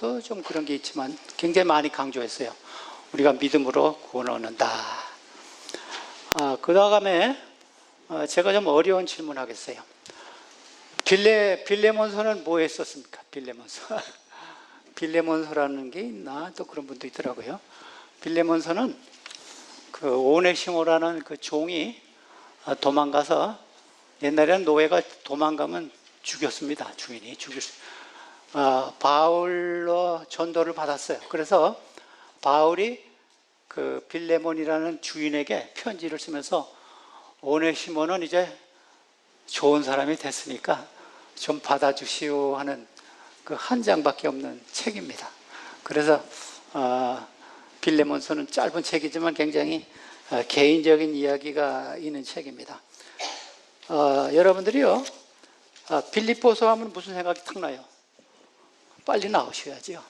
에베소서도 좀 그런 게 있지만 굉장히 많이 강조했어요. 우리가 믿음으로 구원을 얻는다. 그 다음에 제가 좀 어려운 질문 하겠어요. 빌레몬서는 뭐 했었습니까? 빌레몬서. 빌레몬서라는 게 있나? 또 그런 분도 있더라고요. 빌레몬서는 그 오네시모라는 그 종이 도망가서, 옛날에는 노예가 도망가면 죽였습니다. 주인이 바울로 전도를 받았어요. 그래서 바울이 그 빌레몬이라는 주인에게 편지를 쓰면서 오네시모는 이제 좋은 사람이 됐으니까 좀 받아주시오 하는 그 한 장밖에 없는 책입니다. 그래서 빌레몬서는 짧은 책이지만 굉장히 개인적인 이야기가 있는 책입니다. 여러분들이요, 빌립보서 하면 무슨 생각이 탁 나요? 빨리 나오셔야죠.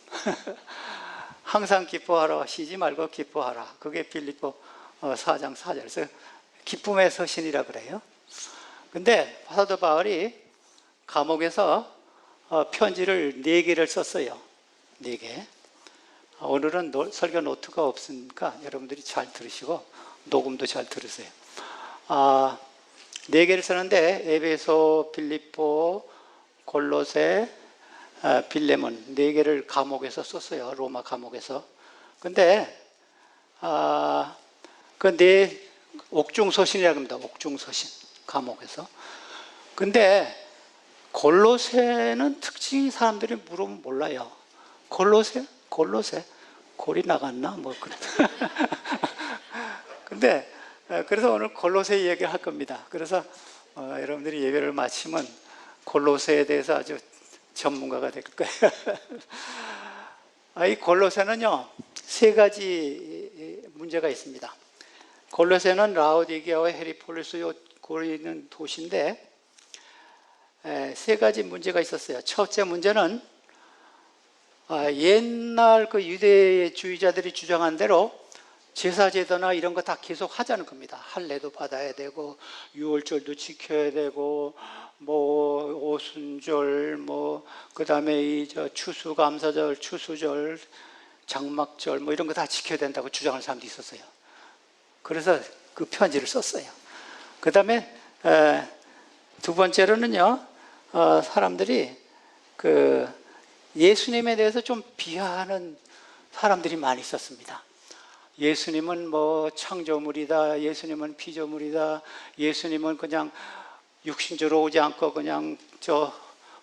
항상 기뻐하라, 쉬지 말고 기뻐하라. 그게 빌립보 4장 4절에서 기쁨의 서신이라 그래요. 근데 사도 바울이 감옥에서 편지를 4개를 썼어요. 4개. 오늘은 설교 노트가 없으니까 여러분들이 잘 들으시고 녹음도 잘 들으세요. 4개를 썼는데 에베소, 빌립보, 골로새, 빌레몬 4개를 감옥에서 썼어요. 로마 감옥에서. 근데 그 4 옥중서신이라고 합니다. 옥중서신, 감옥에서. 근데 골로새는 특징이 사람들이 물으면 몰라요. 골로새? 골이 나갔나? 뭐 그래. 근데 그래서 오늘 골로새 얘기를 할 겁니다. 그래서 여러분들이 예배를 마치면 골로새에 대해서 아주 전문가가 될 거예요. 이 골로새는요, 3가지 문제가 있습니다. 골로새는 라오디게아와 헤리폴리스 고리 있는 도시인데 3가지 문제가 있었어요. 첫째 문제는 옛날 그 유대주의자들이 주장한 대로 제사제도나 이런 거 다 계속 하자는 겁니다. 할례도 받아야 되고 유월절도 지켜야 되고 뭐 오순절 뭐 그다음에 이 추수감사절, 추수절, 장막절 뭐 이런 거 다 지켜야 된다고 주장하는 사람도 있었어요. 그래서 그 편지를 썼어요. 그다음에 2번째로는요, 사람들이 그 예수님에 대해서 좀 비하하는 사람들이 많이 있었습니다. 예수님은 뭐 창조물이다, 예수님은 피조물이다, 예수님은 그냥 육신적으로 오지 않고 그냥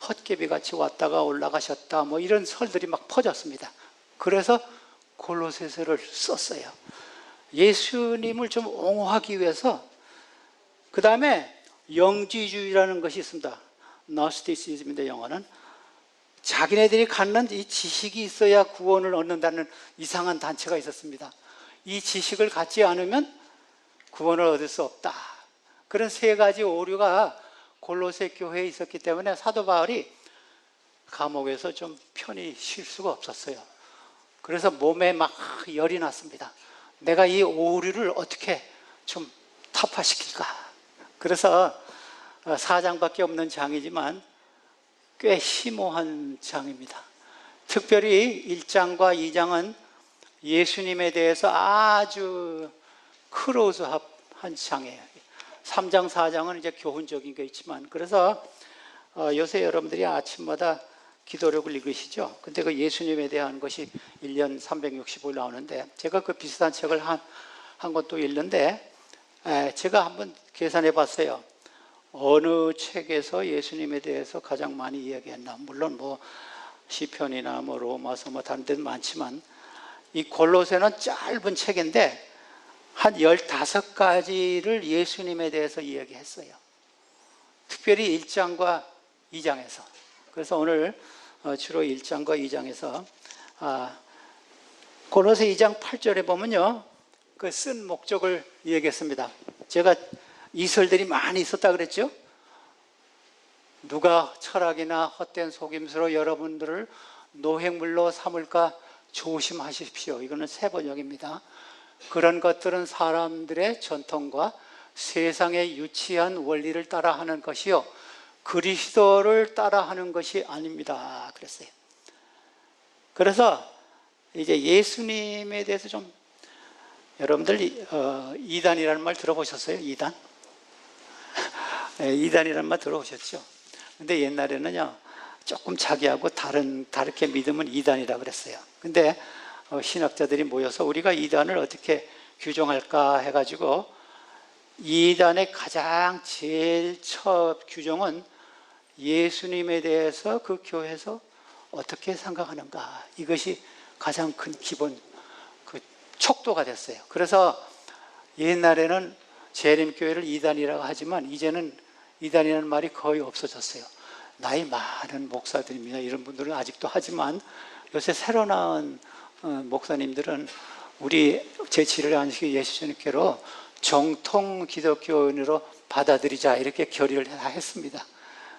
헛개비 같이 왔다가 올라가셨다, 뭐 이런 설들이 막 퍼졌습니다. 그래서 골로새서를 썼어요. 예수님을 좀 옹호하기 위해서. 그 다음에 영지주의라는 것이 있습니다. 노스티시즘인데 영어는 자기네들이 갖는 이 지식이 있어야 구원을 얻는다는 이상한 단체가 있었습니다. 이 지식을 갖지 않으면 구원을 얻을 수 없다. 그런 3가지 오류가 골로새 교회에 있었기 때문에 사도 바울이 감옥에서 좀 편히 쉴 수가 없었어요. 그래서 몸에 막 열이 났습니다. 내가 이 오류를 어떻게 좀 타파시킬까. 그래서 4장밖에 없는 장이지만 꽤 심오한 장입니다. 특별히 1장과 2장은 예수님에 대해서 아주 클로즈업한 장이에요. 3장, 4장은 이제 교훈적인 게 있지만, 그래서 요새 여러분들이 아침마다 기도록을 읽으시죠? 근데 그 예수님에 대한 것이 1년 365일 나오는데, 제가 그 비슷한 책을 한 것도 읽는데, 제가 한번 계산해 봤어요. 어느 책에서 예수님에 대해서 가장 많이 이야기했나. 물론 뭐 시편이나 뭐 로마서 뭐 다른 데도 많지만 이 골로새는 짧은 책인데 한 15가지를 예수님에 대해서 이야기했어요. 특별히 1장과 2장에서. 그래서 오늘 주로 1장과 2장에서 골로새 2장 8절에 보면요, 그 쓴 목적을 얘기했습니다. 제가 이설들이 많이 있었다 그랬죠? 누가 철학이나 헛된 속임수로 여러분들을 노획물로 삼을까 조심하십시오. 이거는 새 번역입니다. 그런 것들은 사람들의 전통과 세상의 유치한 원리를 따라하는 것이요, 그리스도를 따라하는 것이 아닙니다. 그랬어요. 그래서 이제 예수님에 대해서 좀 여러분들 이단이라는 말 들어보셨어요? 이단? 이단이라는 말 들어보셨죠? 근데 옛날에는요, 조금 자기하고 다르게 믿으면 이단이라고 그랬어요. 근데 신학자들이 모여서 우리가 이단을 어떻게 규정할까 해가지고 이단의 가장 제일 첫 규정은 예수님에 대해서 그 교회에서 어떻게 생각하는가, 이것이 가장 큰 기본 그 척도가 됐어요. 그래서 옛날에는 재림교회를 이단이라고 하지만 이제는 이단이라는 말이 거의 없어졌어요. 나이 많은 목사들입니다. 이런 분들은 아직도 하지만 요새 새로 나온 목사님들은 우리 제7회 안식일 예수전교회로 정통 기독교인으로 받아들이자, 이렇게 결의를 다 했습니다.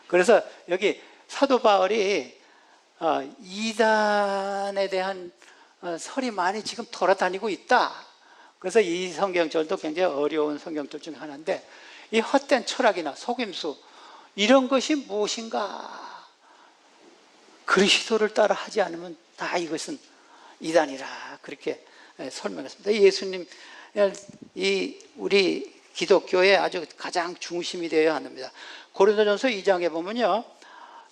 그래서 여기 사도 바울이 이단에 대한 설이 많이 지금 돌아다니고 있다. 그래서 이 성경절도 굉장히 어려운 성경절 중 하나인데, 이 헛된 철학이나 속임수, 이런 것이 무엇인가? 그리스도를 따라 하지 않으면 다 이것은 이단이라, 그렇게 설명했습니다. 예수님, 우리 기독교의 아주 가장 중심이 되어야 합니다. 고린도전서 2장에 보면요,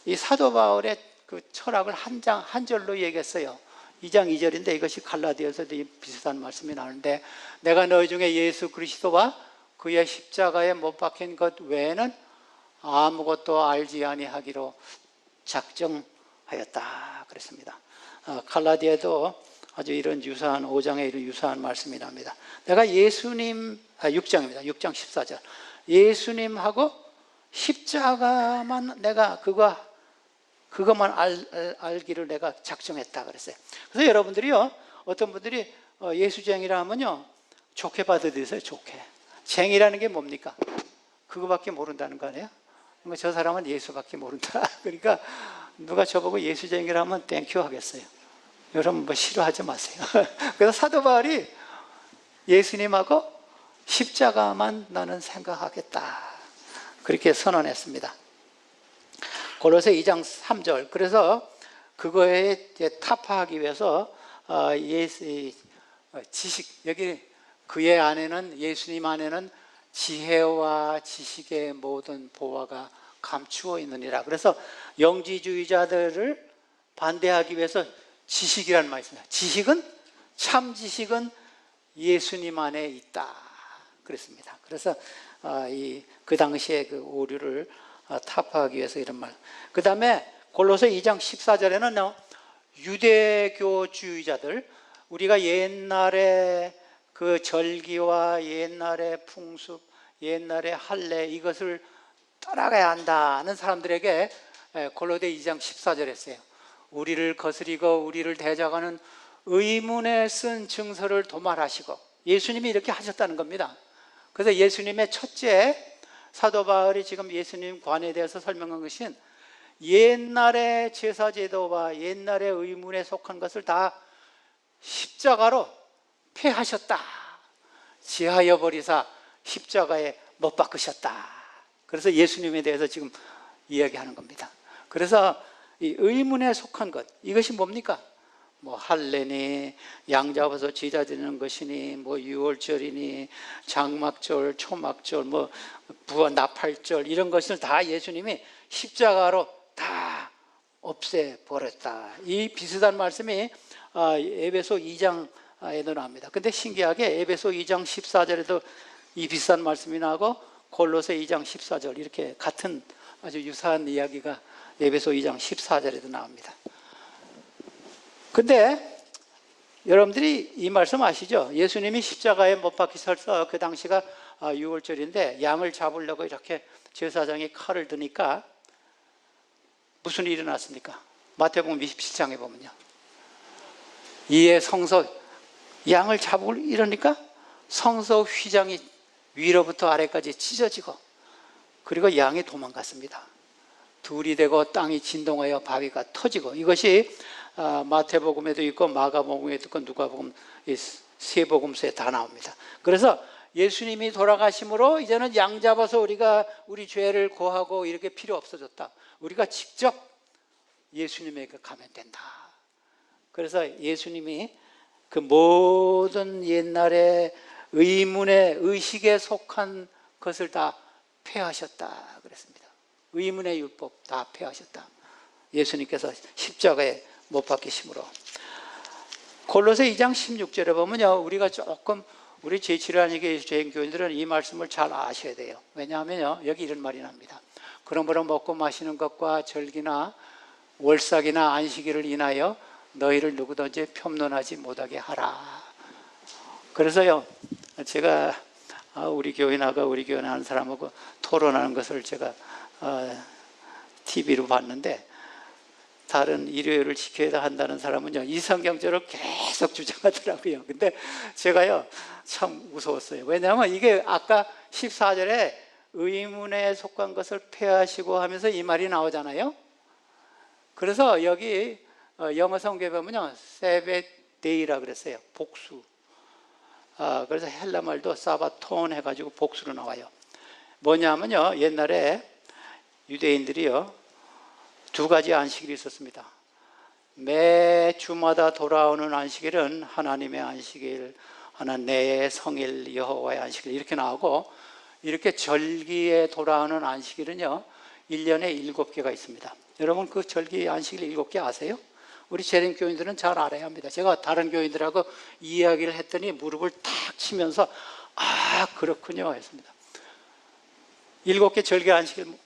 이 사도 바울의 그 철학을 한 절로 얘기했어요. 2장 2절인데 이것이 갈라디아서도 비슷한 말씀이 나오는데, 내가 너희 중에 예수 그리스도와 그의 십자가에 못 박힌 것 외에는 아무것도 알지 아니하기로 작정하였다 그랬습니다. 갈라디아도 아주 이런 유사한 5장에 이런 유사한 말씀이 납니다. 내가 예수님 6장입니다. 6장 14절. 예수님하고 십자가만 내가 그것만 알기를 내가 작정했다 그랬어요. 그래서 여러분들이요, 어떤 분들이 예수쟁이라 하면요, 좋게 받아들이세요. 좋게. 쟁이라는 게 뭡니까? 그거밖에 모른다는 거 아니에요? 저 사람은 예수밖에 모른다. 그러니까 누가 저보고 예수쟁이라 하면 땡큐 하겠어요. 여러분 뭐 싫어하지 마세요. 그래서 사도 바울이 예수님하고 십자가만 나는 생각하겠다, 그렇게 선언했습니다. 골로새 2장 3절. 그래서 그거에 타파하기 위해서 지식, 여기 그의 안에는, 예수님 안에는 지혜와 지식의 모든 보화가 감추어 있느니라. 그래서 영지주의자들을 반대하기 위해서 지식이라는 말이 있습니다. 지식은, 참 지식은 예수님 안에 있다 그랬습니다. 그래서 그 당시에 그 오류를 타파하기 위해서 이런 말. 그 다음에 골로새 2장 14절에는 유대교주의자들, 우리가 옛날에 그 절기와 옛날의 풍습, 옛날의 할례, 이것을 따라가야 한다는 사람들에게 골로새 2장 14절에 했어요. 우리를 거스리고 우리를 대적하는 의문에 쓴 증서를 도말하시고, 예수님이 이렇게 하셨다는 겁니다. 그래서 예수님의 첫째, 사도 바울이 지금 예수님 관에 대해서 설명한 것은 옛날의 제사제도와 옛날의 의문에 속한 것을 다 십자가로 폐하셨다. 지하여 버리사 십자가에 못 박으셨다. 그래서 예수님에 대해서 지금 이야기하는 겁니다. 그래서 이 의문에 속한 것, 이것이 뭡니까? 뭐 할례니, 양 잡아서 제자 드리는 것이니, 뭐 유월절이니, 장막절, 초막절, 뭐 부활 나팔절, 이런 것을 다 예수님이 십자가로 다 없애버렸다. 이 비슷한 말씀이 에베소 2장에도 나옵니다. 근데 신기하게 에베소 2장 14절에도 이 비슷한 말씀이 나오고 골로새 2장 14절, 이렇게 같은 아주 유사한 이야기가 에베소 2장 14절에도 나옵니다. 근데 여러분들이 이 말씀 아시죠? 예수님이 십자가에 못 박히셔서 그 당시가 6월절인데 양을 잡으려고 이렇게 제사장이 칼을 드니까 무슨 일이 일어났습니까? 마태복음 27장에 보면요, 이에 성서, 양을 잡으려 이러니까 성서 휘장이 위로부터 아래까지 찢어지고, 그리고 양이 도망갔습니다. 둘이 되고 땅이 진동하여 바위가 터지고, 이것이 마태복음에도 있고 마가복음에도 있고 누가복음, 세 복음서에 다 나옵니다. 그래서 예수님이 돌아가심으로 이제는 양 잡아서 우리가 우리 죄를 고하고 이렇게 필요 없어졌다. 우리가 직접 예수님에게 가면 된다. 그래서 예수님이 그 모든 옛날에 의문의 의식에 속한 것을 다 폐하셨다 그랬습니다. 의문의 율법 다 폐하셨다. 예수님께서 십자가에 못 박히심으로. 골로새 2장 16절에 보면요, 우리가 조금 우리 제7한의교 재행교인들은 이 말씀을 잘 아셔야 돼요. 왜냐하면요, 여기 이런 말이 납니다. 그러므로 먹고 마시는 것과 절기나 월삭이나 안식일을 인하여 너희를 누구든지 폄론하지 못하게 하라. 그래서요, 제가 우리 교인하고 우리 교인 하는 사람하고 토론하는 것을 제가 TV로 봤는데, 다른 일요일을 지켜야 한다는 사람은요, 이 성경절을 계속 주장하더라고요. 근데 제가요, 참 무서웠어요. 왜냐하면 이게 아까 14절에 의문에 속한 것을 폐하시고 하면서 이 말이 나오잖아요. 그래서 여기 영어 성경에 보면요, 세베데이라 그랬어요. 복수. 그래서 헬라 말도 사바톤 해가지고 복수로 나와요. 뭐냐면요, 옛날에 유대인들이요, 두 가지 안식일이 있었습니다. 매 주마다 돌아오는 안식일은 하나님의 안식일, 하나 내 성일 여호와의 안식일 이렇게 나오고, 이렇게 절기에 돌아오는 안식일은요 1년에 7개가 있습니다. 여러분 그 절기 안식일 7개 아세요? 우리 재림교인들은 잘 알아야 합니다. 제가 다른 교인들하고 이야기를 했더니 무릎을 탁 치면서 아 그렇군요 했습니다. 7개 절기 안식일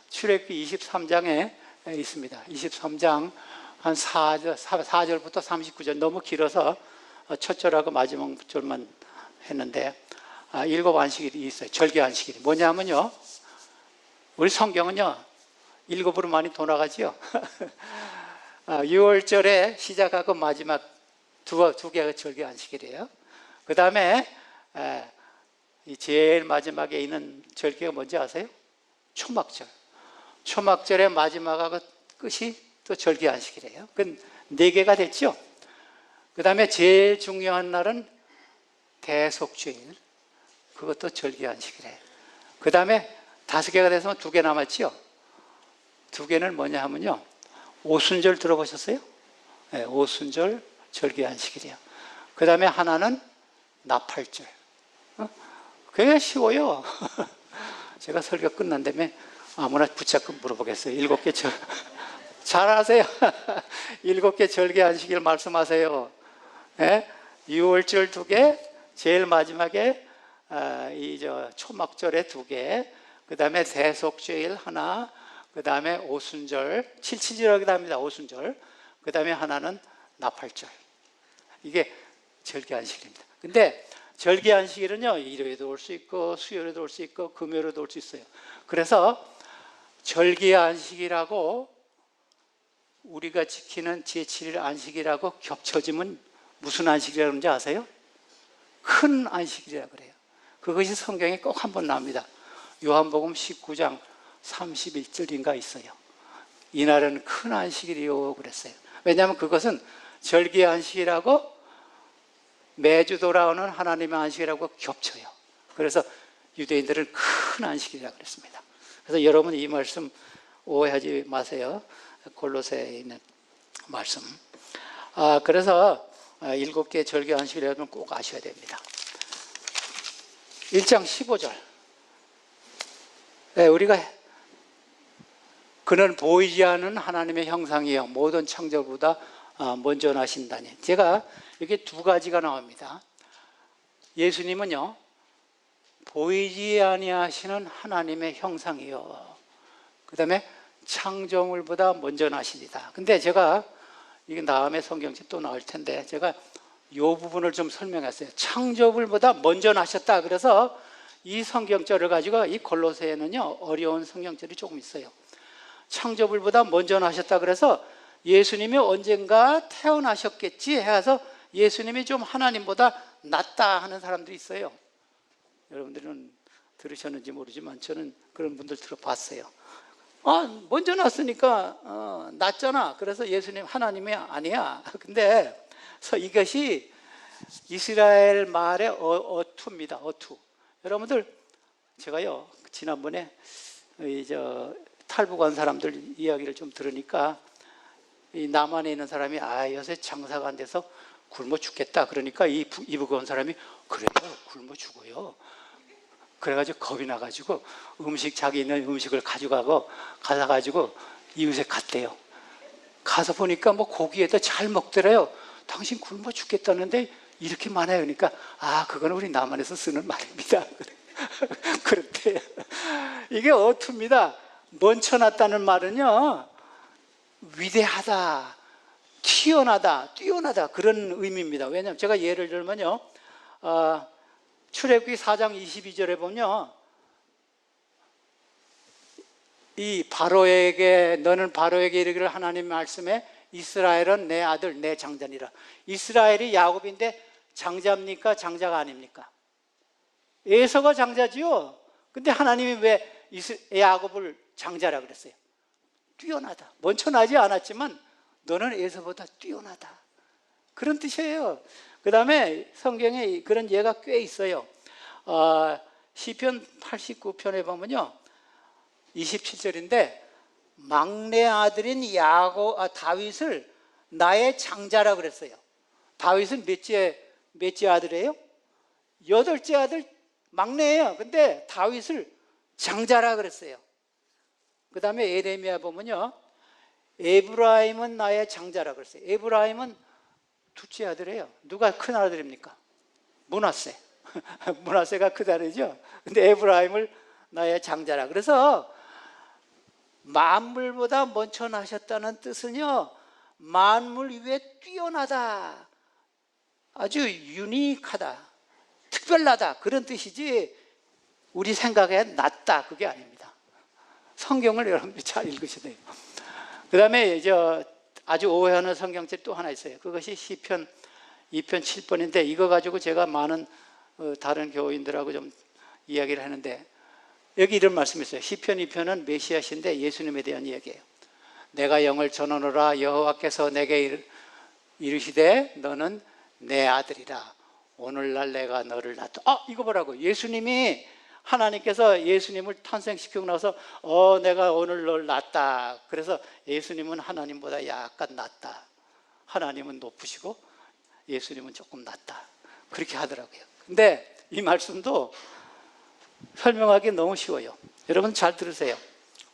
출애굽기 23장에 있습니다. 23장 한 4절부터 39절, 너무 길어서 첫 절하고 마지막 절만 했는데 7 안식일이 있어요. 절기 안식일이 뭐냐면요, 우리 성경은요 7으로 많이 돌아가지요. 6월절에 시작하고 마지막 두 개가 절기 안식일이에요. 그 다음에 제일 마지막에 있는 절기가 뭔지 아세요? 초막절. 초막절의 마지막하고 끝이 또 절기 안식일이에요. 그 4개가 됐죠. 그 다음에 제일 중요한 날은 대속죄일, 그것도 절기 안식일이에요. 그 다음에 5개가 돼서 2개 남았죠. 2개는 뭐냐 하면요, 오순절 들어보셨어요? 네, 오순절 절기 안식일이에요. 그 다음에 하나는 나팔절. 그게 쉬워요. 제가 설교 끝난 다음에 아무나 붙잡고 물어보겠어요. 7개 잘 아세요? 7개 절기 안식일 말씀하세요. 네? 6월절 2개, 제일 마지막에 초막절에 2개, 그 다음에 대속죄일 하나, 그 다음에 오순절, 칠칠절이라고 합니다. 오순절. 그 다음에 하나는 나팔절. 이게 절기 안식일입니다. 근데 절기 안식일은요, 일요일에도 올 수 있고 수요일에도 올 수 있고 금요일에도 올 수 있어요. 그래서 절기 안식일하고 우리가 지키는 제7일 안식일하고 겹쳐지면 무슨 안식일이라고 하는지 아세요? 큰 안식일이라고 그래요. 그것이 성경에 꼭 한 번 나옵니다. 요한복음 19장 31절인가 있어요. 이날은 큰 안식일이요 그랬어요. 왜냐하면 그것은 절기 안식일하고 매주 돌아오는 하나님의 안식일하고 겹쳐요. 그래서 유대인들은 큰 안식일이라고 그랬습니다. 그래서 여러분 이 말씀 오해하지 마세요. 골로새에 있는 말씀. 그래서 7개 절기 안식일이라면 꼭 아셔야 됩니다. 1장 15절. 네, 우리가 그는 보이지 않는 하나님의 형상이요 모든 창조보다 먼저 나신다니. 제가 이렇게 2가지가 나옵니다. 예수님은요 보이지 아니하시는 하나님의 형상이요, 그 다음에 창조물보다 먼저 나십니다. 근데 제가 이게 다음에 성경책 또 나올 텐데 제가 이 부분을 좀 설명했어요. 창조물보다 먼저 나셨다. 그래서 이 성경절을 가지고 이 골로새에는요 어려운 성경절이 조금 있어요. 창조물보다 먼저 나셨다. 그래서 예수님이 언젠가 태어나셨겠지 해서 예수님이 좀 하나님보다 낫다 하는 사람들이 있어요. 여러분들은 들으셨는지 모르지만 저는 그런 분들 들어봤어요. 먼저 났으니까 낫잖아. 그래서 예수님 하나님이 아니야. 근데 이것이 이스라엘 말의 어투입니다. 어투. 여러분들 제가요 지난번에 탈북한 사람들 이야기를 좀 들으니까 이 남한에 있는 사람이 요새 장사가 안 돼서 굶어 죽겠다. 그러니까 이 부가 온 사람이 그래요, 굶어 죽어요. 그래가지고 겁이 나가지고 자기 있는 음식을 가져가지고 이웃에 갔대요. 가서 보니까 뭐 고기에도 잘 먹더래요. 당신 굶어 죽겠다는데 이렇게 많아요. 그러니까 그거는 우리 남한에서 쓰는 말입니다. 그렇대요. 이게 어투입니다. 먼쳐놨다는 말은요, 위대하다, 뛰어나다 그런 의미입니다. 왜냐하면 제가 예를 들면요, 출애굽기 4장 22절에 보면 너는 바로에게 이르기를 하나님 말씀에 이스라엘은 내 아들 내 장자니라. 이스라엘이 야곱인데 장자입니까? 장자가 아닙니까? 에서가 장자지요. 근데 하나님이 왜 야곱을 장자라 그랬어요? 뛰어나다. 먼쳐나지 않았지만 너는 에서보다 뛰어나다. 그런 뜻이에요. 그 다음에 성경에 그런 예가 꽤 있어요. 시편 89편에 보면요, 27절인데 막내 아들인 다윗을 나의 장자라 그랬어요. 다윗은 몇째 아들이에요? 8째 아들 막내예요. 근데 다윗을 장자라 그랬어요. 그 다음에 에레미야 보면요, 에브라임은 나의 장자라 그랬어요. 에브라임은 둘째 아들이에요. 누가 큰 아들입니까? 므낫세. 므낫세가 큰 아들이죠. 근데 에브라임을 나의 장자라. 그래서 만물보다 먼저 나셨다는 뜻은요, 만물 위에 뛰어나다, 아주 유니크하다, 특별하다 그런 뜻이지 우리 생각에 낫다 그게 아닙니다. 성경을 여러분들이 잘 읽으셔야 돼요. 그 다음에 아주 오해하는 성경책 또 하나 있어요. 그것이 시편 2편 7번인데 이거 가지고 제가 많은 다른 교인들하고 좀 이야기를 하는데, 여기 이런 말씀이 있어요. 시편 2편은 메시아신데 예수님에 대한 이야기예요. 내가 영을 전하노라. 여호와께서 내게 이르시되 너는 내 아들이라. 오늘날 내가 너를 낳다. 이거 보라고. 하나님께서 예수님을 탄생시키고 나서 내가 오늘 널 낳았다. 그래서 예수님은 하나님보다 약간 낮다. 하나님은 높으시고 예수님은 조금 낮다. 그렇게 하더라고요. 근데 이 말씀도 설명하기 너무 쉬워요. 여러분 잘 들으세요.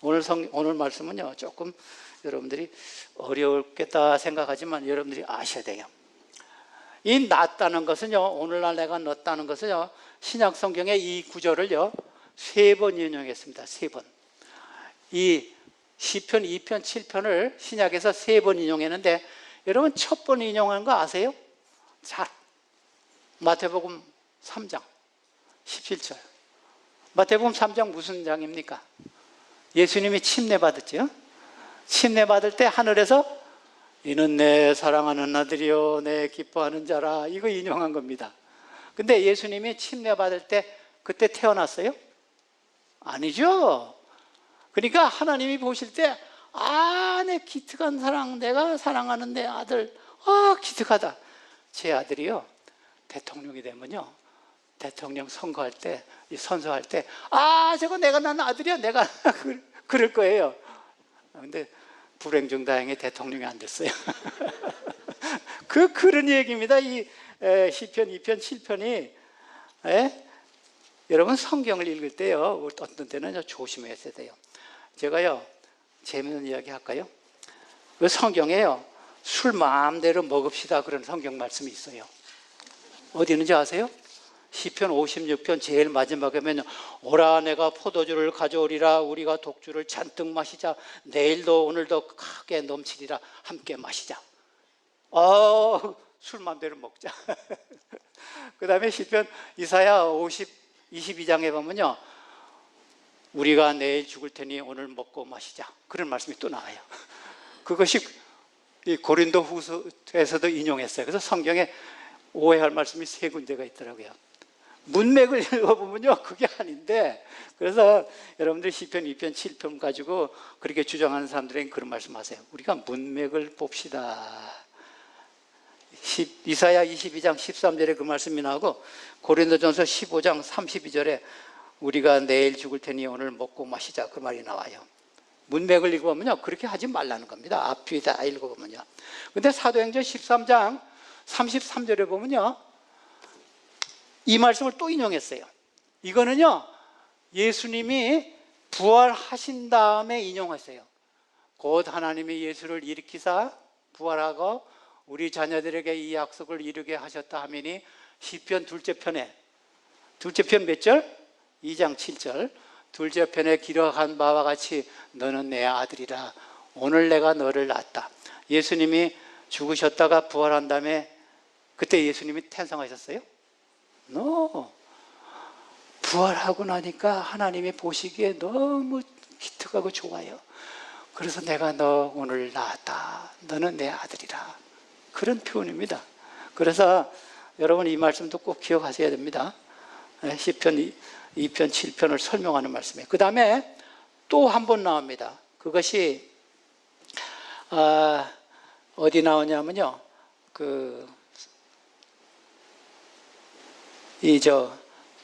오늘 말씀은요, 조금 여러분들이 어려웠겠다 생각하지만 여러분들이 아셔야 돼요. 이 낳았다는 것은요, 오늘날 내가 넣었다는 것은요, 신약 성경의 이 구절을요 3번 인용했습니다. 3번. 이 시편 2편 7편을 신약에서 3번 인용했는데, 여러분 첫 번 인용한 거 아세요? 자, 마태복음 3장 17절. 마태복음 3장 무슨 장입니까? 예수님이 침례받았죠. 침례받을 때 하늘에서 이는 내 사랑하는 아들이요 내 기뻐하는 자라, 이거 인용한 겁니다. 근데 예수님이 침례받을 때 그때 태어났어요? 아니죠. 그러니까 하나님이 보실 때 내 기특한 사랑, 내가 사랑하는 내 아들, 기특하다. 제 아들이요 대통령이 되면요, 대통령 선거할 때, 선서할 때 저거 내가 낳은 아들이야, 내가 그럴 거예요. 근데 불행 중 다행히 대통령이 안 됐어요. 그런 얘기입니다. 이 시편 2편 7편이. 여러분 성경을 읽을 때요, 어떤 때는 조심해야 돼요. 제가요 재밌는 이야기 할까요? 그 성경에요 술 마음대로 먹읍시다 그런 성경 말씀이 있어요. 어디 있는지 아세요? 시편 56편 제일 마지막에 보면 오라 내가 포도주를 가져오리라. 우리가 독주를 잔뜩 마시자. 내일도 오늘도 크게 넘치리라. 함께 마시자. 술 마음대로 먹자. 그 다음에 시편 이사야 22장에 보면요, 우리가 내일 죽을 테니 오늘 먹고 마시자. 그런 말씀이 또 나와요. 그것이 이 고린도 후서에서도 인용했어요. 그래서 성경에 오해할 말씀이 3군데가 있더라고요. 문맥을 읽어보면요 그게 아닌데, 그래서 여러분들이 시편 2편 7편 가지고 그렇게 주장하는 사람들에게 그런 말씀 하세요. 우리가 문맥을 봅시다. 이사야 22장 13절에 그 말씀이 나오고, 고린도전서 15장 32절에 우리가 내일 죽을 테니 오늘 먹고 마시자 그 말이 나와요. 문맥을 읽어보면요, 그렇게 하지 말라는 겁니다. 앞뒤 다 읽어보면요. 근데 사도행전 13장 33절에 보면요, 이 말씀을 또 인용했어요. 이거는요, 예수님이 부활하신 다음에 인용했어요. 곧 하나님이 예수를 일으키사 부활하고 우리 자녀들에게 이 약속을 이루게 하셨다 하매니 시편 둘째 편 몇 절? 2장 7절. 둘째 편에 기록한 바와 같이 너는 내 아들이라 오늘 내가 너를 낳았다. 예수님이 죽으셨다가 부활한 다음에 그때 예수님이 탄생하셨어요? No. 부활하고 나니까 하나님이 보시기에 너무 기특하고 좋아요. 그래서 내가 너 오늘 낳았다. 너는 내 아들이라. 그런 표현입니다. 그래서 여러분 이 말씀도 꼭 기억하셔야 됩니다. 시편 2편, 7편을 설명하는 말씀이에요. 그 다음에 또 한 번 나옵니다. 그것이 어디 나오냐면요,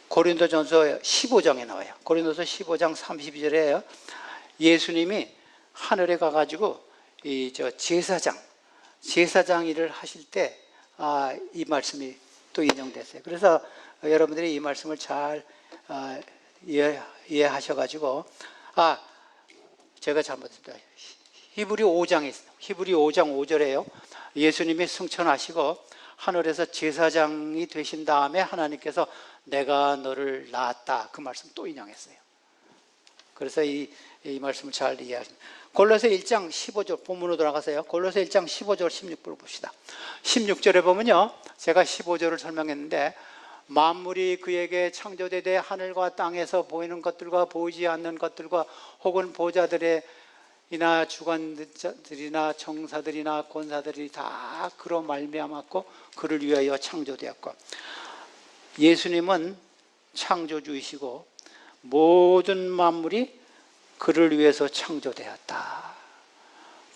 고린도전서 15장에 나와요. 고린도서 15장 32절에 예수님이 하늘에 가가지고 제사장 일을 하실 때 이 말씀이 또 인용됐어요. 그래서 여러분들이 이 말씀을 잘 이해하셔가지고, 제가 잘못했습니다. 히브리 5장 5절에요. 예수님이 승천하시고 하늘에서 제사장이 되신 다음에 하나님께서 내가 너를 낳았다. 그 말씀 또 인용했어요. 그래서 이 말씀을 잘 이해하십니다. 골로새 1장 15절 본문으로 돌아가세요. 골로새 1장 15절 16절을 봅시다. 16절에 보면요, 제가 15절을 설명했는데 만물이 그에게 창조되되 하늘과 땅에서 보이는 것들과 보이지 않는 것들과 혹은 보좌들이나 주관들이나 정사들이나 권사들이 다 그로 말미암았고 그를 위하여 창조되었고, 예수님은 창조주이시고 모든 만물이 그를 위해서 창조되었다.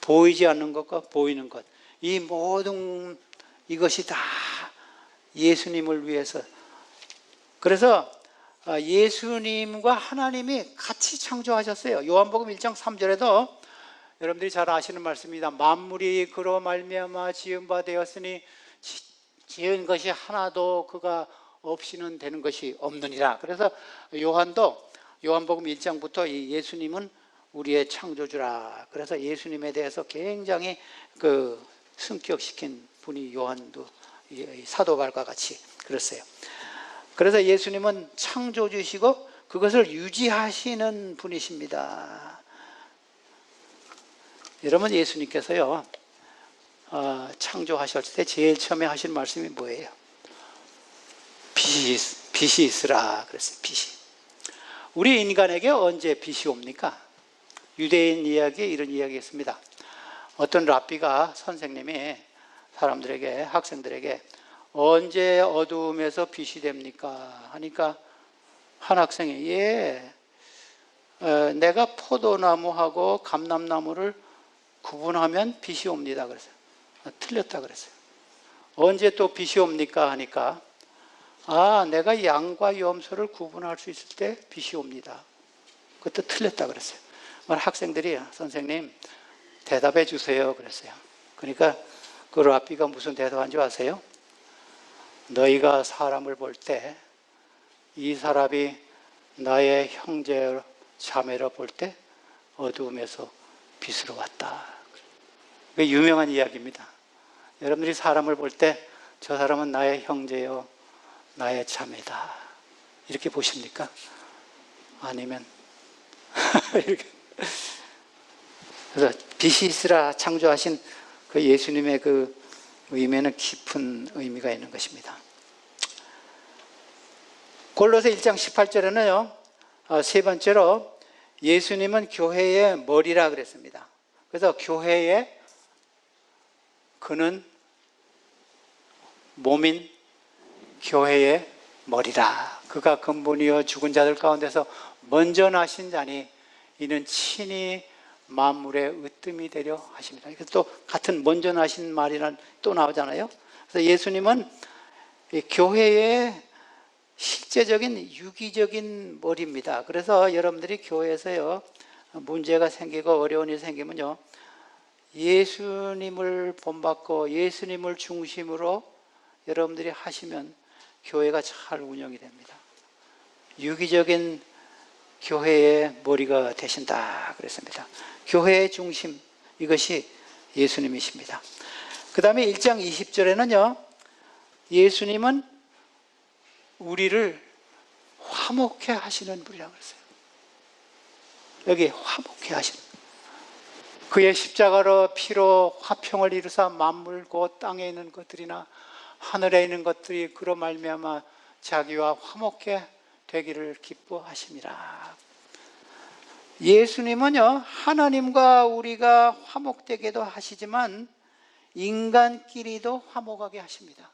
보이지 않는 것과 보이는 것, 이 모든 이것이 다 예수님을 위해서. 그래서 예수님과 하나님이 같이 창조하셨어요. 요한복음 1장 3절에도 여러분들이 잘 아시는 말씀입니다. 만물이 그로 말미암아 지은 바 되었으니 지은 것이 하나도 그가 없이는 되는 것이 없느니라. 그래서 요한복음 1장부터 이 예수님은 우리의 창조주라. 그래서 예수님에 대해서 굉장히 승격시킨 분이 요한도 사도 바울과 같이 그랬어요. 그래서 예수님은 창조주시고 그것을 유지하시는 분이십니다. 여러분, 예수님께서요, 창조하셨을 때 제일 처음에 하신 말씀이 뭐예요? 빛이 있으라 그랬어요. 빛이. 우리 인간에게 언제 빛이 옵니까? 유대인 이야기에 이런 이야기가 있습니다. 어떤 랍비가, 선생님이 사람들에게, 학생들에게 언제 어두움에서 빛이 됩니까? 하니까 한 학생이 내가 포도나무하고 감람나무를 구분하면 빛이 옵니다 그랬어요. 틀렸다 그랬어요. 언제 또 빛이 옵니까? 하니까 내가 양과 염소를 구분할 수 있을 때 빛이 옵니다. 그것도 틀렸다 그랬어요. 학생들이 선생님 대답해 주세요 그랬어요. 그러니까 그 랍비가 무슨 대답한 줄 아세요? 너희가 사람을 볼 때 이 사람이 나의 형제 자매로 볼 때 어두움에서 빛으로 왔다. 그 유명한 이야기입니다. 여러분들이 사람을 볼 때 저 사람은 나의 형제요 나의 자매다 이렇게 보십니까? 아니면 이렇게. 그래서 빛이 있으라 창조하신 그 예수님의 그 의미에는 깊은 의미가 있는 것입니다. 골로새 1장 18절에는요, 세 번째로 예수님은 교회의 머리라 그랬습니다. 그래서 교회의 그는 몸인 교회의 머리라. 그가 근본이여 죽은 자들 가운데서 먼저 나신 자니 이는 친히 만물의 으뜸이 되려 하십니다. 그래서 또 같은 먼저 나신 말이란 또 나오잖아요. 그래서 예수님은 교회의 실제적인 유기적인 머리입니다. 그래서 여러분들이 교회에서요, 문제가 생기고 어려운 일이 생기면요, 예수님을 본받고 예수님을 중심으로 여러분들이 하시면 교회가 잘 운영이 됩니다. 유기적인 교회의 머리가 되신다 그랬습니다. 교회의 중심, 이것이 예수님이십니다. 그 다음에 1장 20절에는요, 예수님은 우리를 화목해 하시는 분이라고 그랬어요. 여기 화목해 하시는, 그의 십자가로 피로 화평을 이루사 만물 곧 땅에 있는 것들이나 하늘에 있는 것들이 그로 말미암아 자기와 화목해 되기를 기뻐하심이라. 예수님은요, 하나님과 우리가 화목되게도 하시지만 인간끼리도 화목하게 하십니다.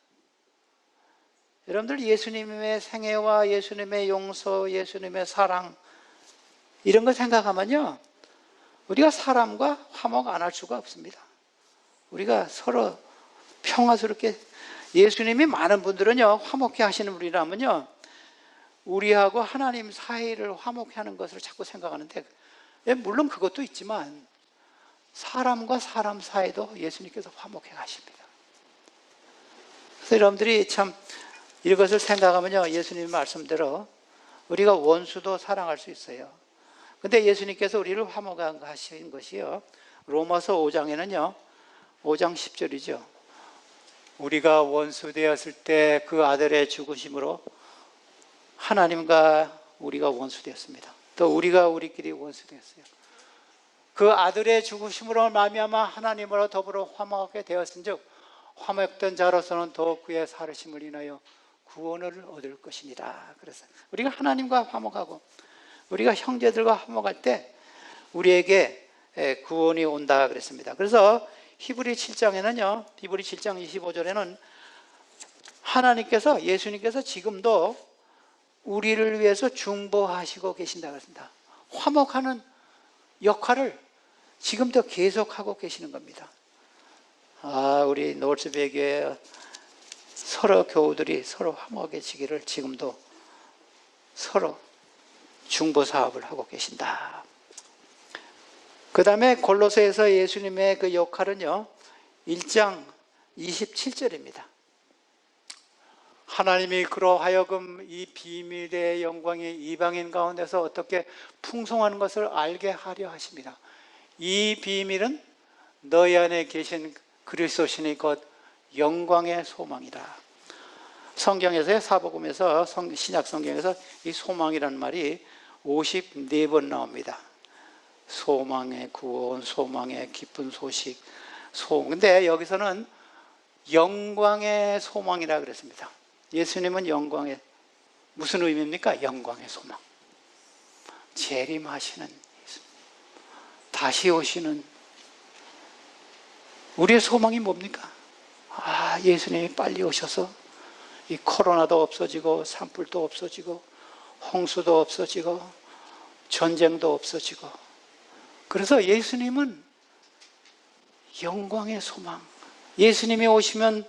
여러분들, 예수님의 생애와 예수님의 용서, 예수님의 사랑, 이런 거 생각하면요, 우리가 사람과 화목 안 할 수가 없습니다. 우리가 서로 평화스럽게, 예수님이 많은 분들은요, 화목해 하시는 분이라면요, 우리하고 하나님 사이를 화목해 하는 것을 자꾸 생각하는데, 물론 그것도 있지만 사람과 사람 사이도 예수님께서 화목해 가십니다. 그래서 여러분들이 참 이것을 생각하면요, 예수님 말씀대로 우리가 원수도 사랑할 수 있어요. 근데 예수님께서 우리를 화목하신 것이요, 로마서 5장에는요 5장 10절이죠 우리가 원수 되었을 때 그 아들의 죽으심으로 하나님과 우리가 원수 되었습니다. 또 우리가 우리끼리 원수 되었어요. 그 아들의 죽으심으로 말미암아 하나님으로 더불어 화목하게 되었은즉 화목된 자로서는 더욱 그의 살으심을 인하여 구원을 얻을 것이니라. 그래서 우리가 하나님과 화목하고 우리가 형제들과 화목할 때 우리에게 구원이 온다 그랬습니다. 그래서 히브리 7장에는요, 히브리 7장 25절에는 하나님께서, 예수님께서 지금도 우리를 위해서 중보하시고 계신다 그랬습니다. 화목하는 역할을 지금도 계속하고 계시는 겁니다. 우리 노을스베이 교회 서로 교우들이 서로 화목하게 지기를 지금도 서로 중보 사업을 하고 계신다. 그 다음에 골로새에서 예수님의 그 역할은요, 1장 27절입니다. 하나님이 그로 하여금 이 비밀의 영광이 이방인 가운데서 어떻게 풍성한 것을 알게 하려 하십니다. 이 비밀은 너희 안에 계신 그리스도시니 곧 영광의 소망이다. 성경에서의 사복음에서, 신약 성경에서 이 소망이라는 말이 54번 나옵니다. 소망의 구원, 소망의 기쁜 소식, 근데 여기서는 영광의 소망이라 그랬습니다. 예수님은 영광의, 무슨 의미입니까? 영광의 소망. 재림하시는 예수, 다시 오시는 우리의 소망이 뭡니까? 예수님이 빨리 오셔서 이 코로나도 없어지고 산불도 없어지고 홍수도 없어지고 전쟁도 없어지고, 그래서 예수님은 영광의 소망. 예수님이 오시면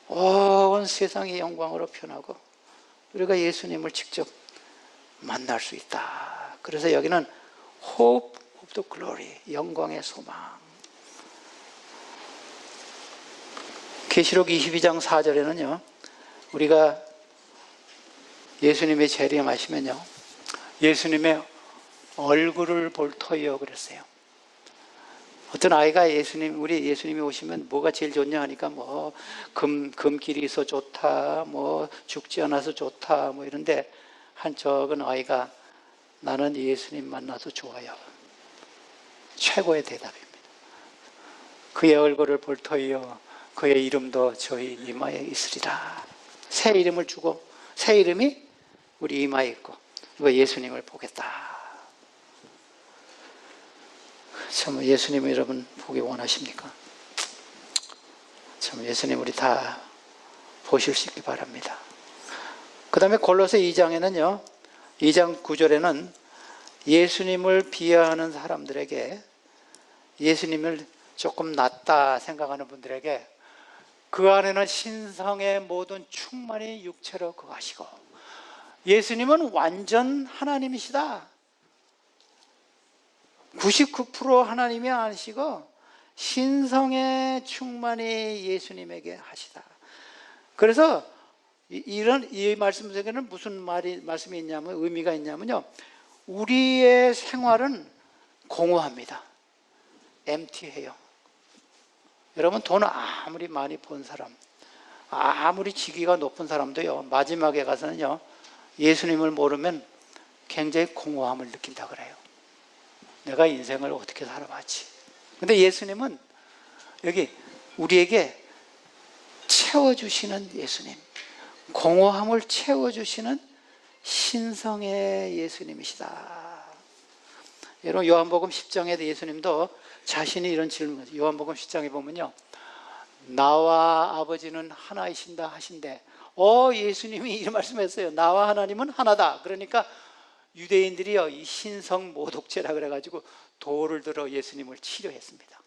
온 세상이 영광으로 변하고 우리가 예수님을 직접 만날 수 있다. 그래서 여기는 Hope of the Glory, 영광의 소망. 계시록 22장 4절에는요, 우리가 예수님의 재림하시면요, 예수님의 얼굴을 볼 터이요 그랬어요. 어떤 아이가 우리 예수님이 오시면 뭐가 제일 좋냐 하니까 금길이 있어 좋다, 죽지 않아서 좋다, 이런데 한 적은 아이가 나는 예수님 만나서 좋아요. 최고의 대답입니다. 그의 얼굴을 볼 터이요 그의 이름도 저희 이마에 있으리라. 새 이름을 주고, 새 이름이 우리 이마에 있고, 이거 예수님을 보겠다. 참 예수님 여러분 보기 원하십니까? 참 예수님 우리 다 보실 수 있기 바랍니다. 그 다음에 골로새 2장에는요, 2장 9절에는 예수님을 비하하는 사람들에게, 예수님을 조금 낫다 생각하는 분들에게 그 안에는 신성의 모든 충만이 육체로 거하시고, 예수님은 완전 하나님이시다. 99% 하나님이 아니시고 신성의 충만이 예수님에게 하시다. 그래서 이 말씀 속에는 무슨 말씀이 있냐면, 의미가 있냐면요, 우리의 생활은 공허합니다. empty해요. 여러분, 돈 아무리 많이 번 사람, 아무리 직위가 높은 사람도요, 마지막에 가서는요, 예수님을 모르면 굉장히 공허함을 느낀다 그래요. 내가 인생을 어떻게 살아봤지? 근데 예수님은 여기 우리에게 채워주시는 예수님, 공허함을 채워주시는 신성의 예수님이시다. 여러분, 요한복음 10장에 예수님도 자신이 이런 질문을 하죠. 요한복음 10장에 보면요, 나와 아버지는 하나이신다 하신대, 예수님이 이런 말씀했어요. 나와 하나님은 하나다. 그러니까 유대인들이요, 이 신성 모독죄라 그래가지고 돌을 들어 예수님을 치료했습니다.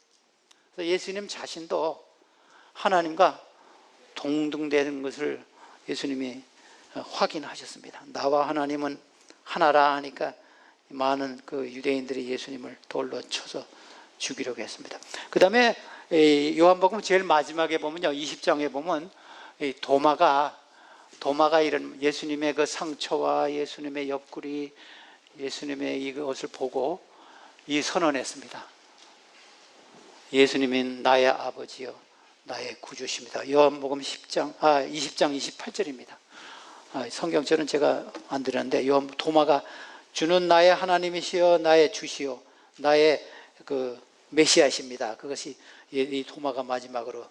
그래서 예수님 자신도 하나님과 동등되는 것을 예수님이 확인하셨습니다. 나와 하나님은 하나라 하니까 많은 그 유대인들이 예수님을 돌로 쳐서 죽이려고 했습니다. 그 다음에 요한복음 제일 마지막에 보면요, 20장에 보면 도마가 이런 예수님의 그 상처와 예수님의 옆구리, 예수님의 이것을 보고 이 선언했습니다. 예수님은 나의 아버지요 나의 구주십니다. 요한복음 20장 28절입니다. 성경절은 제가 안 드렸는데, 도마가 주는 나의 하나님이시여 나의 주시요 나의 그 메시아십니다. 그것이 이 도마가 마지막으로.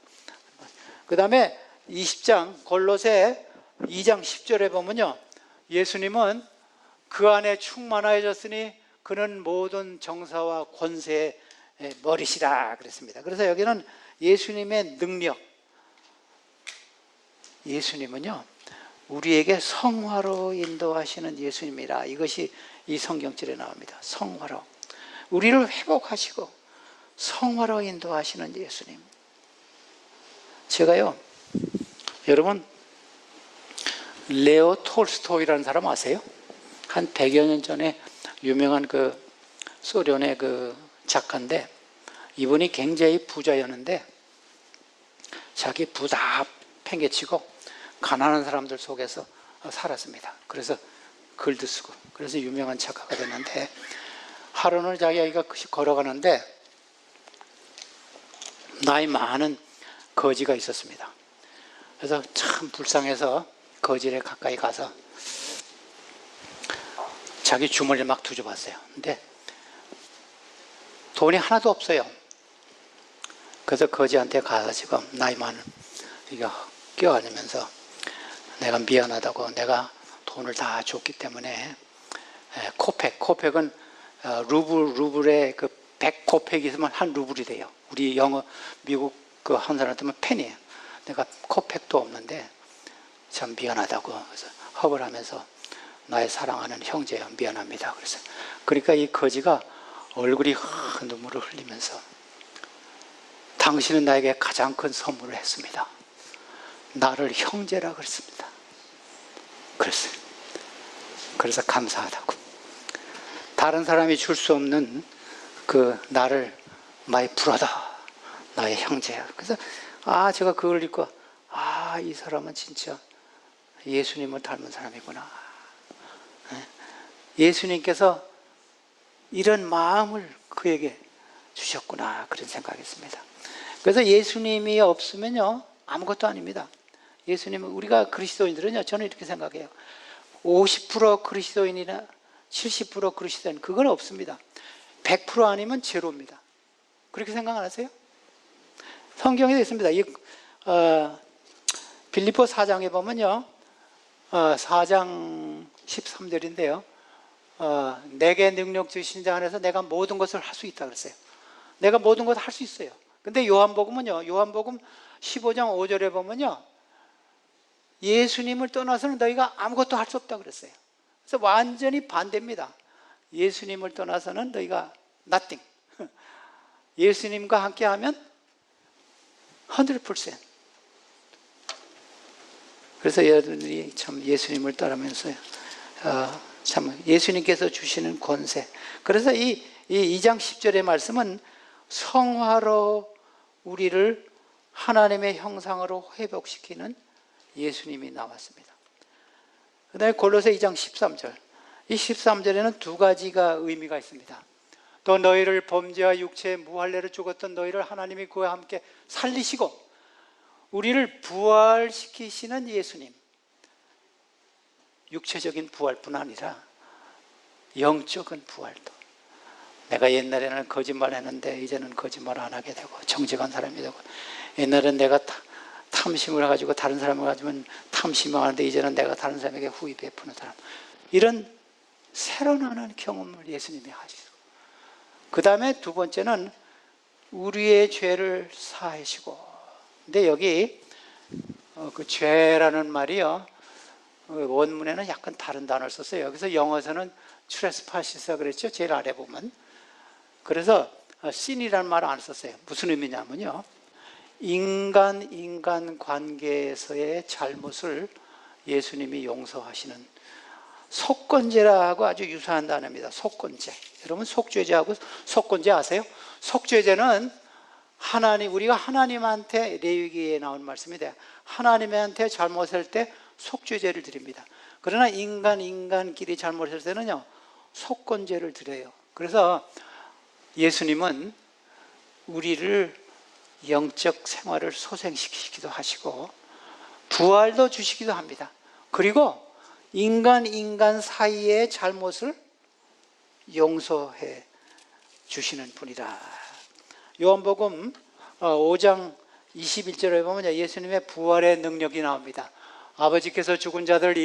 그 다음에 20장 골로새 2장 10절에 보면요, 예수님은 그 안에 충만하여졌으니 그는 모든 정사와 권세의 머리시라 그랬습니다. 그래서 여기는 예수님의 능력, 예수님은요 우리에게 성화로 인도하시는 예수님이라, 이것이 이 성경절에 나옵니다. 성화로 우리를 회복하시고 성화로 인도하시는 예수님. 제가요, 여러분, 레오 톨스토이라는 사람 아세요? 한 100여 년 전에 유명한 그 소련의 그 작가인데, 이분이 굉장히 부자였는데 자기 부 다 팽개치고 가난한 사람들 속에서 살았습니다. 그래서 글도 쓰고, 그래서 유명한 작가가 됐는데, 하루는 자기가 걸어가는데 나이 많은 거지가 있었습니다. 그래서 참 불쌍해서 거지에 가까이 가서 자기 주머니를 막 뒤져봤어요. 근데 돈이 하나도 없어요. 그래서 거지한테 가가지고 나이 많은 이가 껴안으면서 내가 미안하다고, 내가 돈을 다 줬기 때문에 코펙은 루블에 그 100코펙이 있으면 한 루블이 돼요. 우리 미국 그 한 사람한테는 펜이에요. 내가 코펙도 없는데 참 미안하다고, 그래서 허을 하면서 나의 사랑하는 형제여 미안합니다. 그러니까 이 거지가 얼굴이 눈물을 흘리면서 당신은 나에게 가장 큰 선물을 했습니다. 나를 형제라 그랬습니다. 그래서 감사하다고. 다른 사람이 줄 수 없는 그 나를 마이 브라더, 나의 형제야. 그래서 제가 그걸 읽고 이 사람은 진짜 예수님을 닮은 사람이구나. 예수님께서 이런 마음을 그에게 주셨구나, 그런 생각했습니다. 그래서 예수님이 없으면요 아무것도 아닙니다. 예수님은, 우리가 그리스도인들은요, 저는 이렇게 생각해요. 50% 그리스도인이나 70% 그리스도인, 그건 없습니다. 100% 아니면 제로입니다. 그렇게 생각 안 하세요? 성경에 있습니다. 빌립보 4장에 보면요, 4장 13절인데요, 내게 능력 주신 자 안에서 내가 모든 것을 할 수 있다 그랬어요. 내가 모든 것을 할 수 있어요. 근데 요한복음은요, 요한복음 15장 5절에 보면요, 예수님을 떠나서는 너희가 아무것도 할 수 없다 그랬어요. 그래서 완전히 반대입니다. 예수님을 떠나서는 너희가 nothing. 예수님과 함께하면 100%. 그래서 여러분들이 참 예수님을 따르면서 참 예수님께서 주시는 권세. 그래서 이 2장 10절의 말씀은 성화로 우리를 하나님의 형상으로 회복시키는 예수님이 나왔습니다. 그 다음에 골로새 2장 13절. 이 13절에는 두 가지가 의미가 있습니다. 또 너희를 범죄와 육체의 무할례로 죽었던 너희를 하나님이 그와 함께 살리시고 우리를 부활시키시는 예수님. 육체적인 부활뿐 아니라 영적인 부활도. 내가 옛날에는 거짓말했는데 이제는 거짓말 안 하게 되고 정직한 사람이 되고, 옛날에는 내가 탐심을 해가지고 다른 사람을 가지면 탐심하는데 이제는 내가 다른 사람에게 후히 베푸는 사람. 이런 새로 나는 경험을 예수님이 하시고, 그 다음에 두 번째는 우리의 죄를 사하시고. 근데 여기 그 죄라는 말이요, 원문에는 약간 다른 단어를 썼어요. 여기서 영어에서는 트레스파시스 그랬죠, 제일 아래 보면. 그래서 sin이라는 말을 안 썼어요. 무슨 의미냐면요, 인간 관계에서의 잘못을 예수님이 용서하시는, 속건제라고 아주 유사한 단어입니다. 속건제. 여러분 속죄제하고 속건제 아세요? 속죄제는 우리가 하나님한테, 레위기에 나온 말씀인데, 하나님한테 잘못할 때 속죄제를 드립니다. 그러나 인간끼리 잘못할 때는요, 속건제를 드려요. 그래서 예수님은 우리를 영적 생활을 소생시키기도 하시고 부활도 주시기도 합니다. 그리고 인간 사이의 잘못을 용서해 주시는 분이다. 요한복음 5장 21절에 보면 예수님의 부활의 능력이 나옵니다. 아버지께서 죽은 자들을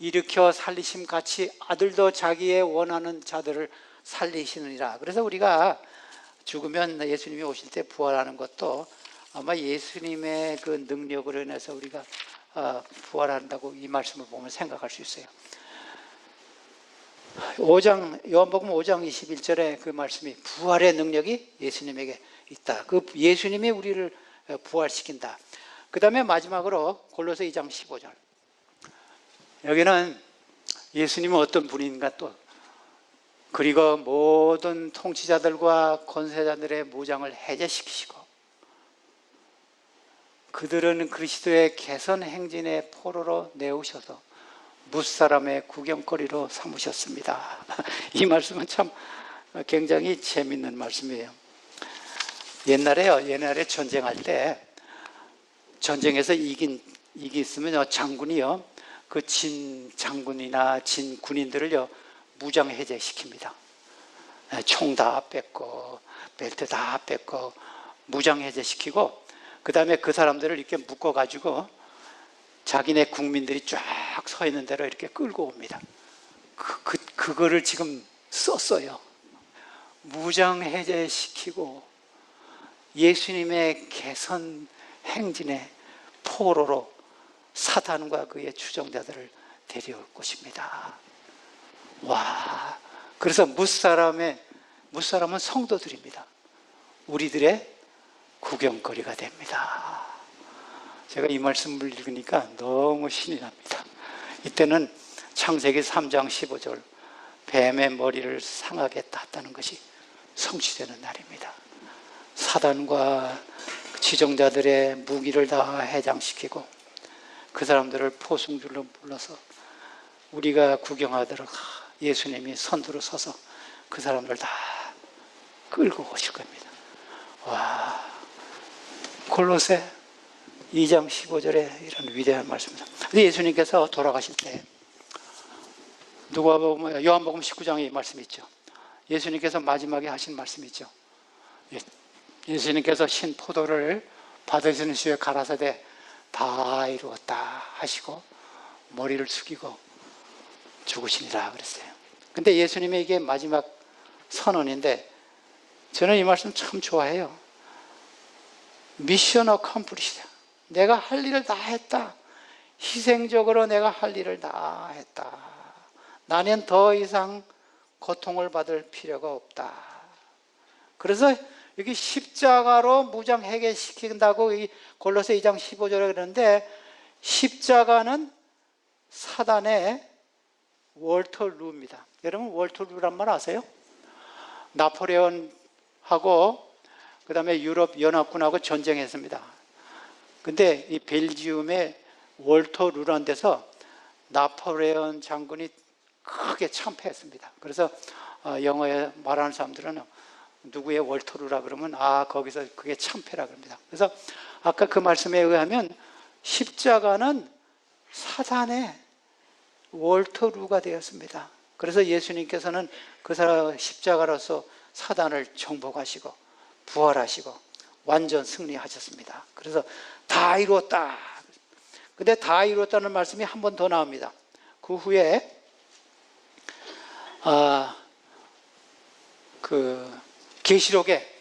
일으켜 살리심 같이 아들도 자기의 원하는 자들을 살리시느니라. 그래서 우리가 죽으면 예수님이 오실 때 부활하는 것도 아마 예수님의 그 능력으로 인해서 우리가 부활한다고 이 말씀을 보면 생각할 수 있어요. 요한복음 5장 21절에 그 말씀이 부활의 능력이 예수님에게 있다. 그 예수님이 우리를 부활시킨다. 그 다음에 마지막으로 골로새 2장 15절. 여기는 예수님은 어떤 분인가 또, 그리고 모든 통치자들과 권세자들의 무장을 해제시키시고 그들은 그리스도의 개선 행진의 포로로 내오셔서 무사람의 구경거리로 삼으셨습니다. 이 말씀은 참 굉장히 재밌는 말씀이에요. 옛날에 전쟁할 때, 전쟁에서 이겼으면 장군이요, 그 진 장군이나 진 군인들을요 무장 해제시킵니다. 총 다 뺏고 벨트 다 뺏고 무장 해제시키고, 그 다음에 그 사람들을 이렇게 묶어가지고 자기네 국민들이 쫙 서 있는 대로 이렇게 끌고 옵니다. 그거를 지금 썼어요. 무장 해제시키고 예수님의 개선 행진의 포로로 사단과 그의 추종자들을 데려올 것입니다. 와, 그래서 무사람은 성도들입니다. 우리들의 구경거리가 됩니다. 제가 이 말씀을 읽으니까 너무 신이 납니다. 이때는 창세기 3장 15절 뱀의 머리를 상하게 땄다는 것이 성취되는 날입니다. 사단과 지정자들의 무기를 다 해장시키고 그 사람들을 포승줄로 불러서 우리가 구경하도록 예수님이 선두로 서서 그 사람들 다 끌고 오실 겁니다. 와, 골로새 2장 15절에 이런 위대한 말씀입니다. 예수님께서 돌아가실 때 요한복음 19장에 말씀이 있죠. 예수님께서 마지막에 하신 말씀이 있죠. 예수님께서 신 포도를 받으시는 시에 가라사대 다 이루었다 하시고 머리를 숙이고 죽으시니라 그랬어요. 근데 예수님의 이게 마지막 선언인데 저는 이 말씀 참 좋아해요. 미션 어컴플리시다. 내가 할 일을 다 했다. 희생적으로 내가 할 일을 다 했다. 나는 더 이상 고통을 받을 필요가 없다. 그래서 여기 십자가로 무장 해결시킨다고 이 골로새 2장 15절에 그러는데, 십자가는 사단의 월터 루입니다. 여러분 월터 루란 말 아세요? 나폴레온하고 그 다음에 유럽 연합군하고 전쟁했습니다. 근데 이 벨지움의 월터 루란 데서 나폴레온 장군이 크게 참패했습니다. 그래서 영어에 말하는 사람들은 누구의 월터 루라 그러면 거기서 그게 참패라 그럽니다. 그래서 아까 그 말씀에 의하면 십자가는 사단의 월터 루가 되었습니다. 그래서 예수님께서는 그 사람 십자가로서 사단을 정복하시고 부활하시고 완전 승리하셨습니다. 그래서 다 이루었다. 근데 다 이루었다는 말씀이 한 번 더 나옵니다. 그 후에 그 계시록에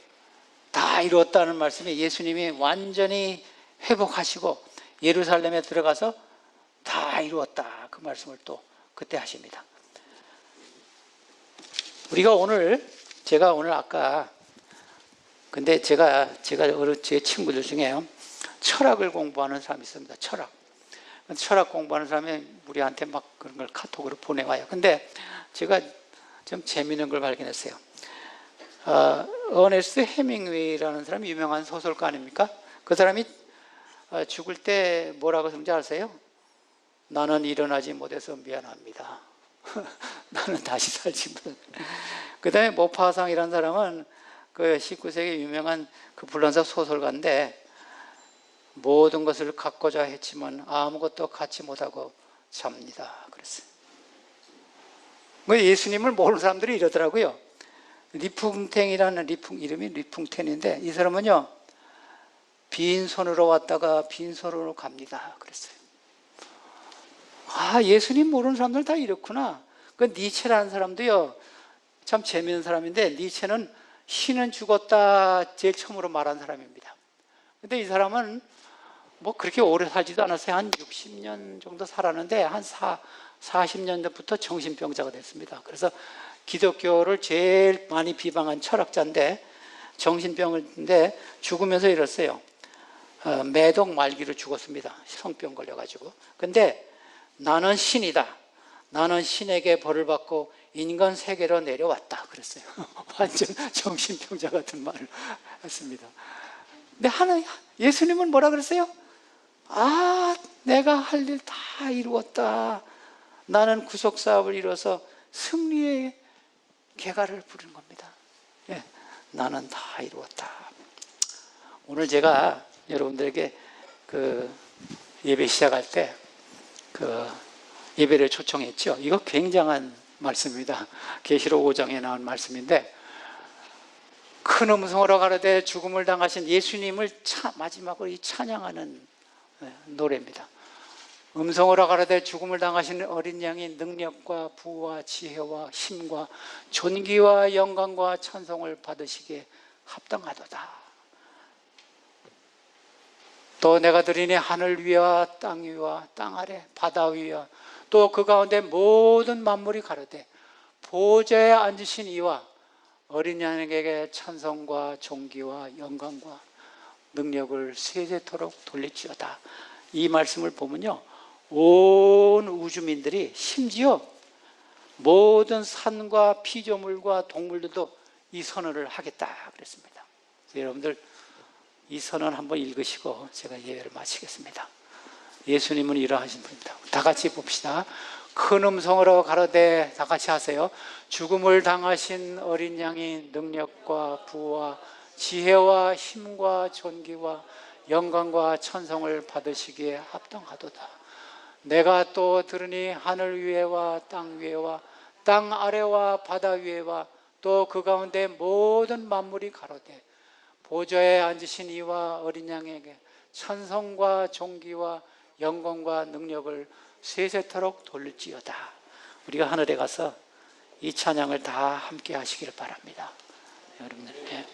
다 이루었다는 말씀이 예수님이 완전히 회복하시고 예루살렘에 들어가서 다 이루었다. 그 말씀을 또 그때 하십니다. 우리가 제가 오늘 아까 근데 제가 제 친구들 중에 철학을 공부하는 사람이 있습니다. 철학 공부하는 사람이 우리한테 막 그런 걸 카톡으로 보내와요. 근데 제가 좀 재미있는 걸 발견했어요. 어네스트 해밍웨이라는 사람이 유명한 소설가 아닙니까? 그 사람이 죽을 때 뭐라고 쓴지 아세요? 나는 일어나지 못해서 미안합니다. 나는 다시 살지 못해. 그 다음에 모파상이라는 사람은 그 19세기 유명한 그 불란서 소설가인데 모든 것을 갖고자 했지만 아무것도 갖지 못하고 잡니다. 그랬어요. 예수님을 모르는 사람들이 이러더라고요. 리풍탱이라는 이름이 리풍텐인데 이 사람은요 빈손으로 왔다가 빈손으로 갑니다. 그랬어요. 예수님 모르는 사람들 다 이렇구나. 그 니체라는 사람도요 참 재미있는 사람인데 니체는 신은 죽었다 제일 처음으로 말한 사람입니다. 근데 이 사람은 뭐 그렇게 오래 살지도 않았어요. 한 60년 정도 살았는데 한 40년 전부터 정신병자가 됐습니다. 그래서 기독교를 제일 많이 비방한 철학자인데 정신병인데 죽으면서 이랬어요. 매독 말기로 죽었습니다. 성병 걸려가지고. 근데 나는 신이다. 나는 신에게 벌을 받고 인간 세계로 내려왔다. 그랬어요. 완전 정신병자 같은 말을 했습니다. 근데 예수님은 뭐라 그랬어요? 내가 할 일 다 이루었다. 나는 구속사업을 이뤄서 승리의 개가를 부르는 겁니다. 예, 나는 다 이루었다. 오늘 제가 여러분들에게 그 예배 시작할 때 그 예배를 초청했죠. 이거 굉장한 말씀입니다. 계시록 5장에 나온 말씀인데 큰 음성으로 가로되 죽음을 당하신 예수님을 마지막으로 찬양하는 노래입니다. 음성으로 가로되 죽음을 당하신 어린 양이 능력과 부와 지혜와 힘과 존귀와 영광과 찬송을 받으시기에 합당하도다. 또 내가 드리니 하늘 위와 땅 위와 땅 아래 바다 위와 또 그 가운데 모든 만물이 가로되 보좌에 앉으신 이와 어린 양에게 찬송과 존귀와 영광과 능력을 세세토록 돌릴지어다. 이 말씀을 보면요 온 우주민들이 심지어 모든 산과 피조물과 동물들도 이 선언을 하겠다 그랬습니다. 여러분들 이 선언 한번 읽으시고 제가 예배를 마치겠습니다. 예수님은 이러하신 분입니다. 다 같이 봅시다. 큰 음성으로 가로되 다 같이 하세요. 죽음을 당하신 어린 양이 능력과 부와 지혜와 힘과 존귀와 영광과 천성을 받으시기에 합당하도다. 내가 또 들으니 하늘 위에와 땅 위에와 땅 아래와 바다 위에와 또 그 가운데 모든 만물이 가로되 보좌에 앉으신 이와 어린 양에게 찬송과 존귀와 영광과 능력을 세세토록 돌릴지어다. 우리가 하늘에 가서 이 찬양을 다 함께 하시기를 바랍니다. 여러분들.